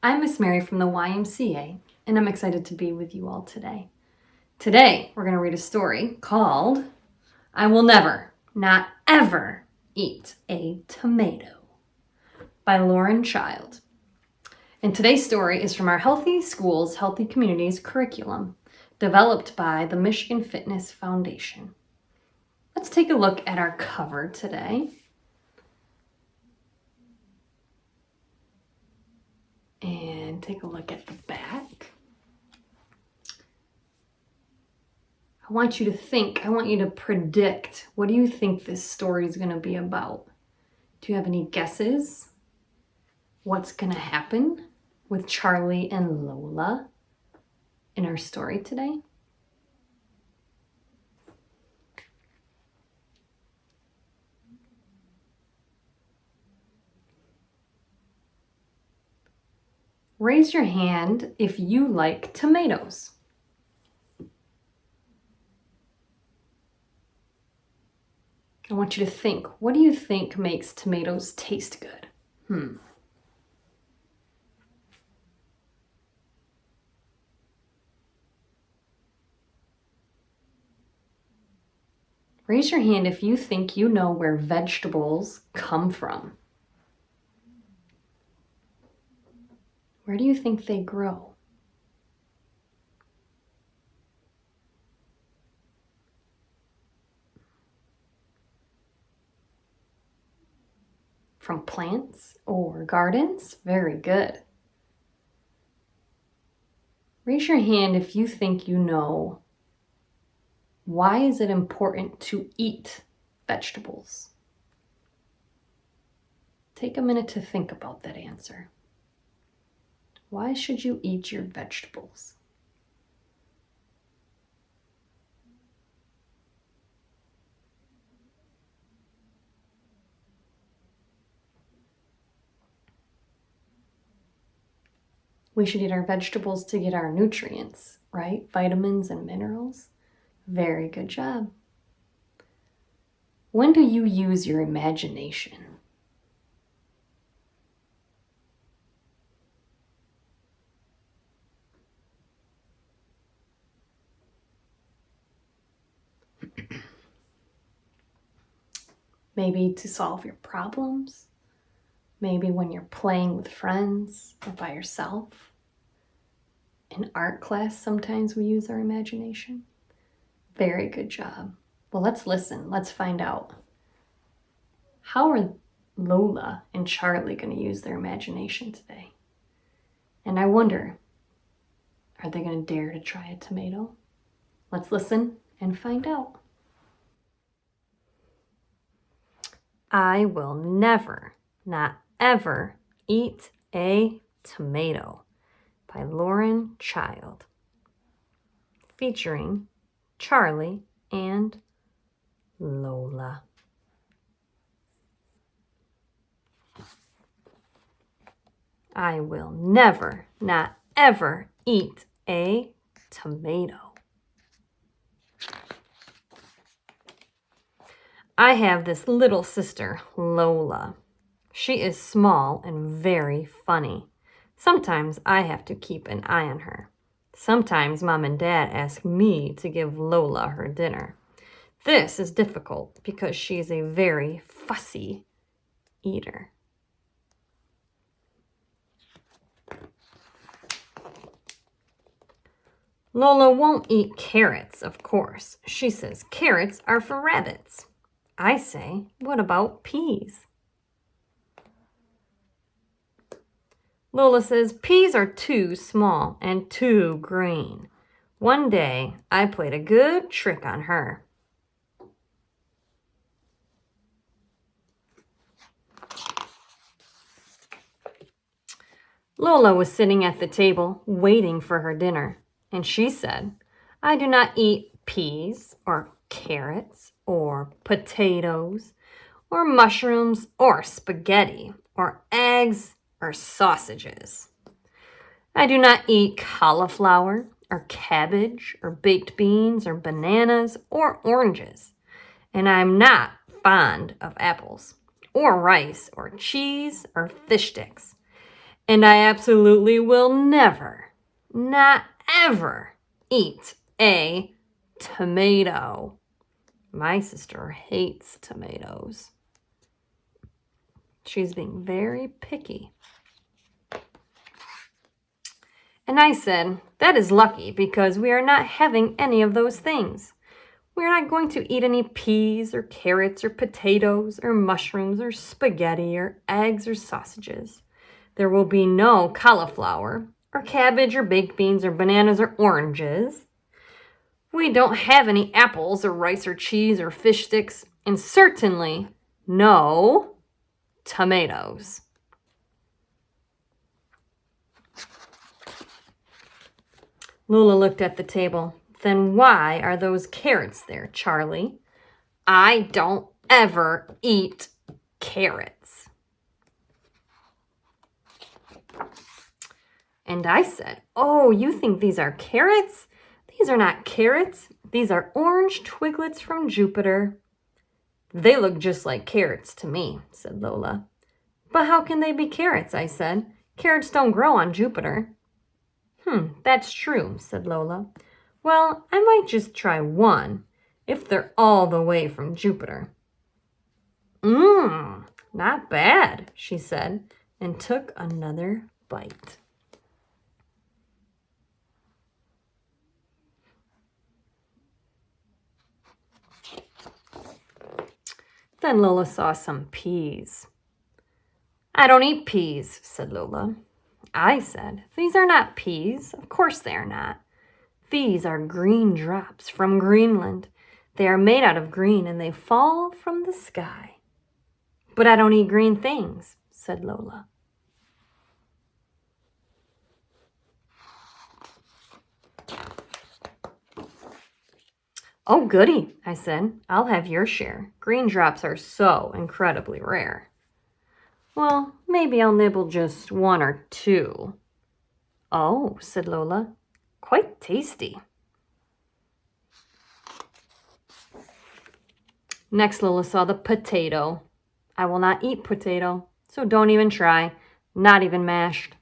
I'm Miss Mary from the YMCA, and I'm excited to be with you all today. Today, we're going to read a story called I Will Never, Not Ever Eat a Tomato by Lauren Child. And today's story is from our Healthy Schools, Healthy Communities curriculum, developed by the Michigan Fitness Foundation. Let's take a look at our cover today. And take a look at the back. I want you to think, I want you to predict, what do you think this story is going to be about? Do you have any guesses? What's going to happen with Charlie and Lola in our story today? Raise your hand if you like tomatoes. I want you to think, what do you think makes tomatoes taste good? Raise your hand if you think you know where vegetables come from. Where do you think they grow? From plants or gardens? Very good. Raise your hand if you think you know why is it important to eat vegetables? Take a minute to think about that answer. Why should you eat your vegetables? We should eat our vegetables to get our nutrients, right? Vitamins and minerals. Very good job. When do you use your imagination? Maybe to solve your problems. Maybe when you're playing with friends or by yourself. In art class, sometimes we use our imagination. Very good job. Well, let's listen. Let's find out. How are Lola and Charlie going to use their imagination today? And I wonder, are they going to dare to try a tomato? Let's listen and find out. I will never, not ever, eat a tomato by Lauren Child, featuring Charlie and Lola. I will never, not ever eat a tomato. I have this little sister, Lola. She is small and very funny. Sometimes I have to keep an eye on her. Sometimes Mom and Dad ask me to give Lola her dinner. This is difficult because she is a very fussy eater. Lola won't eat carrots, of course. She says carrots are for rabbits. I say, what about peas? Lola says peas are too small and too green. One day, I played a good trick on her. Lola was sitting at the table waiting for her dinner, and she said, I do not eat peas or carrots or potatoes or mushrooms or spaghetti or eggs or sausages. I do not eat cauliflower or cabbage or baked beans or bananas or oranges. And I'm not fond of apples or rice or cheese or fish sticks. And I absolutely will never, not ever, eat a tomato. My sister hates tomatoes. She's being very picky. And I said, that is lucky because we are not having any of those things. We're not going to eat any peas or carrots or potatoes or mushrooms or spaghetti or eggs or sausages. There will be no cauliflower or cabbage or baked beans or bananas or oranges. We don't have any apples or rice or cheese or fish sticks, and certainly no tomatoes. Lola looked at the table. Then why are those carrots there, Charlie? I don't ever eat carrots. And I said, oh, you think these are carrots? These are not carrots. These are orange twiglets from Jupiter. They look just like carrots to me, said Lola. But how can they be carrots, I said. Carrots don't grow on Jupiter. That's true, said Lola. Well, I might just try one, if they're all the way from Jupiter. Not bad, she said, and took another bite. Then Lola saw some peas. I don't eat peas, said Lola. I said, these are not peas. Of course they are not. These are green drops from Greenland. They are made out of green and they fall from the sky. But I don't eat green things, said Lola. Oh, goody, I said. I'll have your share. Green drops are so incredibly rare. Well, maybe I'll nibble just one or two. Oh, said Lola. Quite tasty. Next, Lola saw the potato. I will not eat potato, so don't even try. Not even mashed.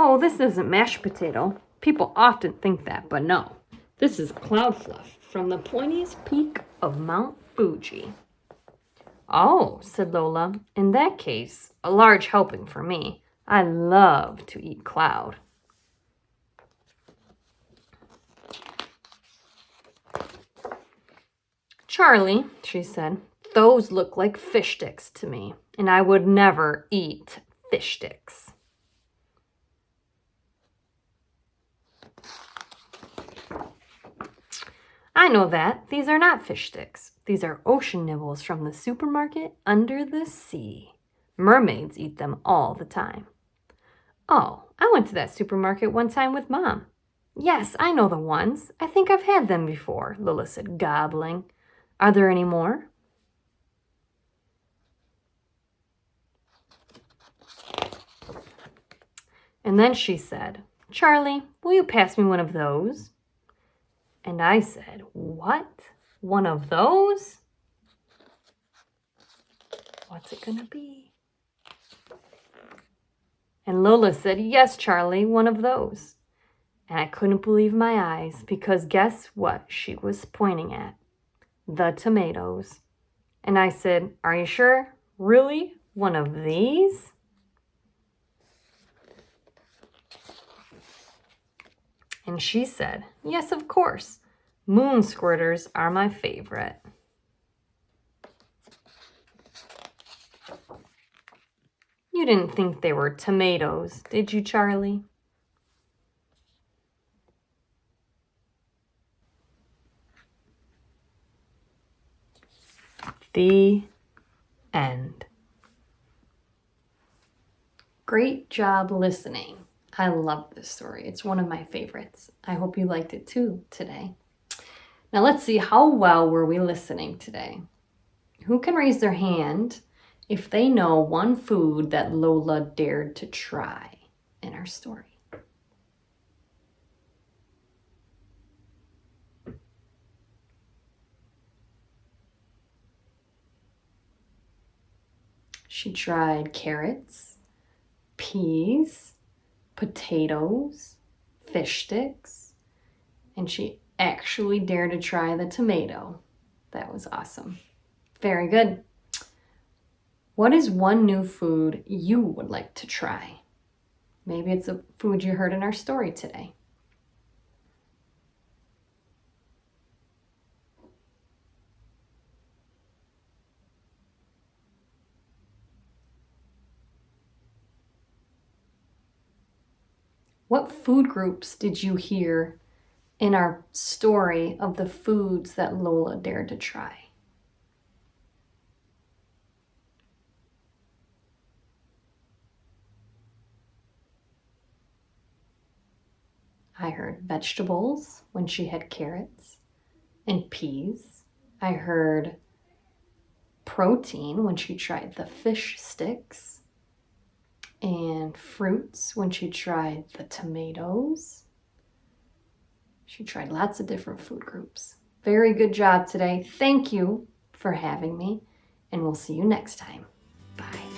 Oh, this isn't mashed potato. People often think that, but no. This is cloud fluff from the pointiest peak of Mount Fuji. Oh, said Lola. In that case, a large helping for me. I love to eat cloud. Charlie, she said, those look like fish sticks to me, and I would never eat fish sticks. I know that. These are not fish sticks. These are ocean nibbles from the supermarket under the sea. Mermaids eat them all the time. Oh, I went to that supermarket one time with Mom. Yes, I know the ones. I think I've had them before, Lola said, gobbling. Are there any more? And then she said, Charlie, will you pass me one of those? And I said, what? One of those? What's it gonna be? And Lola said, yes, Charlie, one of those. And I couldn't believe my eyes because guess what she was pointing at? The tomatoes. And I said, are you sure? Really? One of these? And she said, yes, of course. Moon squirters are my favorite. You didn't think they were tomatoes, did you, Charlie? The end. Great job listening. I love this story. It's one of my favorites. I hope you liked it too today. Now let's see, how well were we listening today? Who can raise their hand if they know one food that Lola dared to try in our story? She tried carrots, peas, potatoes, fish sticks, and she actually dared to try the tomato. That was awesome. Very good. What is one new food you would like to try? Maybe it's a food you heard in our story today. What food groups did you hear in our story of the foods that Lola dared to try? I heard vegetables when she had carrots and peas. I heard protein when she tried the fish sticks, and fruits when she tried the tomatoes. She tried lots of different food groups. Very good job today. Thank you for having me, and we'll see you next time. Bye.